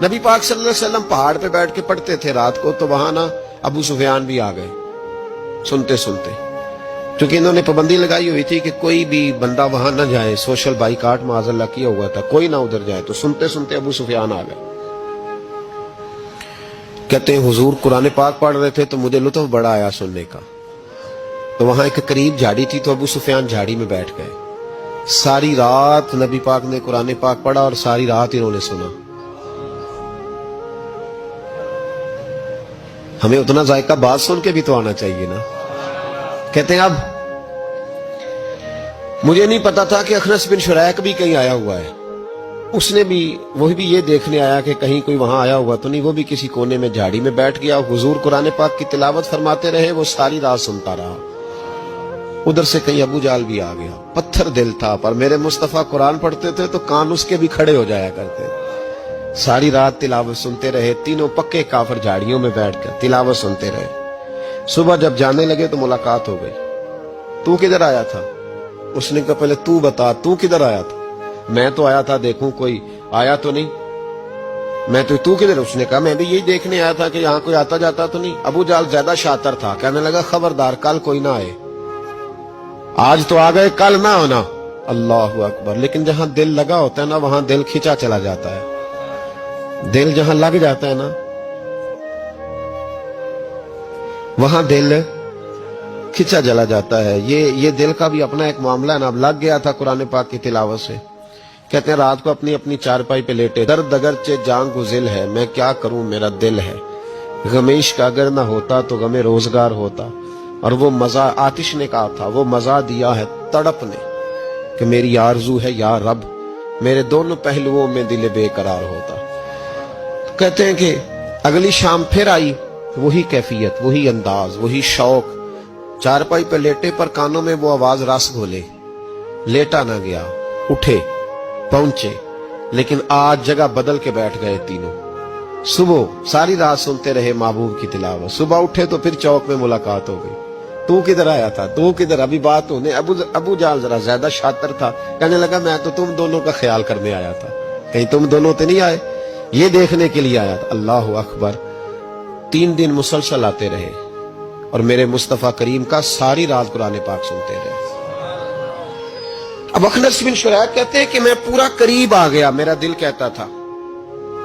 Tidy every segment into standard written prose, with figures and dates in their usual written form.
نبی پاک صلی اللہ علیہ وسلم پہاڑ پہ بیٹھ کے پڑھتے تھے رات کو، تو وہاں نا ابو سفیان بھی آ گئے سنتے سنتے، کیونکہ انہوں نے پابندی لگائی ہوئی تھی کہ کوئی بھی بندہ وہاں نہ جائے، سوشل بائیکاٹ معاذ اللہ کیا ہوا تھا، کوئی نہ ادھر جائے، تو سنتے سنتے ابو سفیان آ گئے۔ کہتے ہیں حضور قرآن پاک پڑھ رہے تھے تو مجھے لطف بڑا آیا سننے کا، تو وہاں ایک قریب جھاڑی تھی، تو ابو سفیان جھاڑی میں بیٹھ گئے۔ ساری رات نبی پاک نے قرآن پاک پڑھا اور ساری رات انہوں نے سنا۔ ہمیں اتنا ذائقہ بات سن کے بھی تو آنا چاہیے نا۔ کہتے ہیں اب مجھے نہیں پتا تھا کہ اخنس بن شریک بھی کہیں آیا ہوا ہے، اس نے بھی وہی بھی یہ دیکھنے آیا کہ کہیں کوئی وہاں آیا ہوا تو نہیں، وہ بھی کسی کونے میں جھاڑی میں بیٹھ گیا، حضور قرآن پاک کی تلاوت فرماتے رہے، وہ ساری رات سنتا رہا۔ ادھر سے کہیں ابو جال بھی آ گیا، پتھر دل تھا، پر میرے مصطفیٰ قرآن پڑھتے تھے تو کان اس کے بھی کھڑے ہو جایا کرتے، ساری رات تلاوت سنتے رہے، تینوں پکے کافر جھاڑیوں میں بیٹھ کر تلاوت سنتے رہے۔ صبح جب جانے لگے تو ملاقات ہو گئی، تو کدھر آیا تھا؟ اس نے کہا پہلے تو بتا تو کدھر آیا تھا؟ میں تو آیا تھا دیکھوں کوئی آیا تو نہیں، میں تو کدھر؟ اس نے کہا میں بھی یہی دیکھنے آیا تھا کہ یہاں کوئی آتا جاتا تو نہیں۔ ابو جال زیادہ شاطر تھا، کہنے لگا خبردار کل کوئی نہ آئے، آج تو آ گئے کل نہ ہونا۔ اللہ اکبر۔ لیکن جہاں دل لگا ہوتا ہے نا وہاں دل کھینچا چلا جاتا ہے، دل جہاں لگ جاتا ہے نا وہاں دل کھینچا چلا جاتا ہے۔ یہ دل کا بھی اپنا ایک معاملہ ہے نا۔ اب لگ گیا تھا قرآن پاک کی تلاوت سے۔ کہتے ہیں رات کو اپنی چارپائی پہ لیٹے، درد اگرچہ جان کو ذل ہے، میں کیا کروں میرا دل ہے، غمیش کا اگر نہ ہوتا تو غم روزگار ہوتا، اور وہ مزہ آتش نے کہا تھا، وہ مزہ دیا ہے تڑپ نے کہ میری آرزو ہے یا رب میرے دونوں پہلوؤں میں دل بے قرار ہوتا۔ کہتے ہیں کہ اگلی شام پھر آئی، وہی کیفیت، وہی انداز، وہی شوق، چارپائی پہ لیٹے پر کانوں میں وہ آواز رس گھولے، لیٹا نہ گیا، اٹھے پہنچے، لیکن آج جگہ بدل کے بیٹھ گئے تینوں۔ صبح ساری رات سنتے رہے محبوب کی تلاوت، صبح اٹھے تو پھر چوک میں ملاقات ہو گئی، تو کدھر آیا تھا، تو کدھر؟ ابھی بات ہونے۔ ابو جال ذرا زیادہ شاطر تھا، کہنے لگا میں تو تم دونوں کا خیال کرنے آیا تھا، کہیں تم دونوں تو نہیں آئے، یہ دیکھنے کے لیے آیا تھا۔ اللہ اکبر۔ 3 دن مسلسل آتے رہے اور میرے مصطفیٰ کریم کا ساری رات قرآن پاک سنتے رہے۔ اب اخنس بن شریک کہتے ہیں کہ میں پورا قریب آ گیا، میرا دل کہتا تھا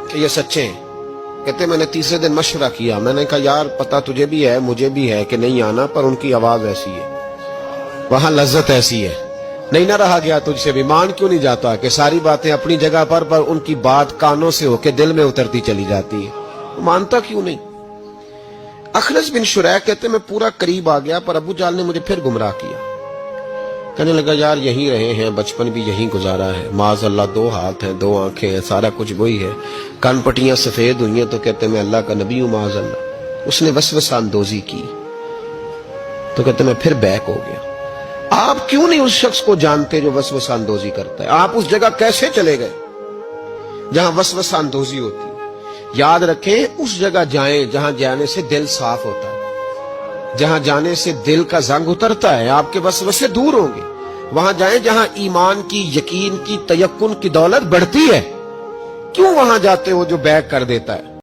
کہ یہ سچے ہیں۔ کہتے میں نے تیسرے دن مشورہ کیا، میں نے کہا یار پتہ تجھے بھی ہے مجھے بھی ہے کہ نہیں آنا، پر ان کی آواز ایسی ہے، وہاں لذت ایسی ہے، نہیں نہ رہا گیا تجھ سے بھی۔ مان کیوں نہیں جاتا کہ ساری باتیں اپنی جگہ پر ان کی بات کانوں سے ہو کے دل میں اترتی چلی جاتی ہے، مانتا کیوں نہیں؟ اخنس بن شریک کہتے میں پورا قریب آ گیا، پر ابو جال نے مجھے پھر گمراہ کیا۔ کہنے لگا یار یہیں رہے ہیں، بچپن بھی یہیں گزارا ہے، معاذ اللہ 2 ہاتھ ہیں 2 آنکھیں ہیں، سارا کچھ وہی ہے، کان پٹیاں سفید ہوئی ہیں تو کہتے میں اللہ کا نبی ہوں معاذ اللہ۔ اس نے وسوسہ اندوزی کی تو کہتے میں پھر بیک ہو گیا۔ آپ کیوں نہیں اس شخص کو جانتے جو وسوسہ اندوزی کرتا ہے؟ آپ اس جگہ کیسے چلے گئے جہاں وسوسہ اندوزی ہوتی ہے؟ یاد رکھیں اس جگہ جائیں جہاں جانے سے دل صاف ہوتا ہے، جہاں جانے سے دل کا زنگ اترتا ہے، آپ کے وسوسے دور ہوں گے۔ وہاں جائیں جہاں ایمان کی، یقین کی، تیقن کی دولت بڑھتی ہے۔ کیوں وہاں جاتے ہو جو بیک کر دیتا ہے؟